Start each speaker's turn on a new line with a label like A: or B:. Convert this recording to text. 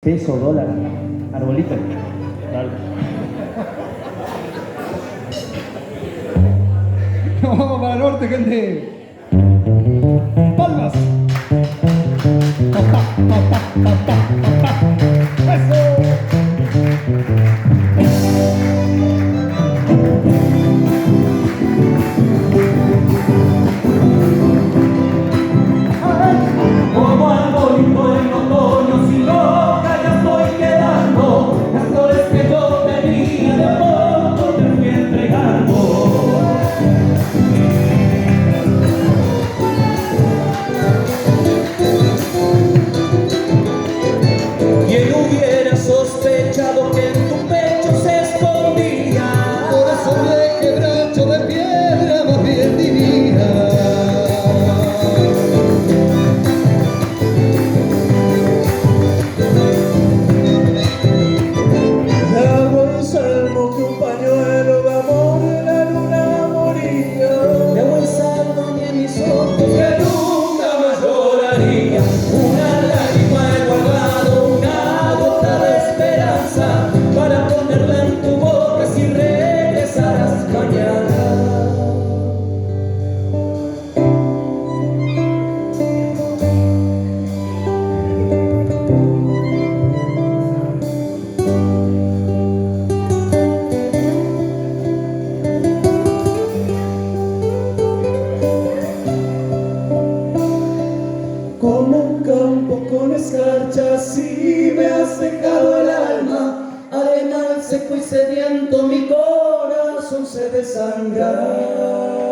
A: peso, dólar, arbolito. Dale.
B: Vamos para el norte, gente. Palmas. Eso.
C: Como arbolito en otoño, sin hoja ya estoy quedando. Las flores que yo tenía de a poco te fui entregando. ¿Quién hubiera sospechado que en tu pecho se escondía
B: Corazón de quebracho de piedra, más bien diría.
C: Hago el salmo que un pañuelo de amor de la luna moría. Le hago el salmo ni en mis ojos que nunca más lloraría. Una lágrima he guardado, una gota de esperanza para ponerla en tu boca si regresarás mañana. Como un campo con escarchas y me has dejado el alma, arenal seco y sediento mi corazón se desangra.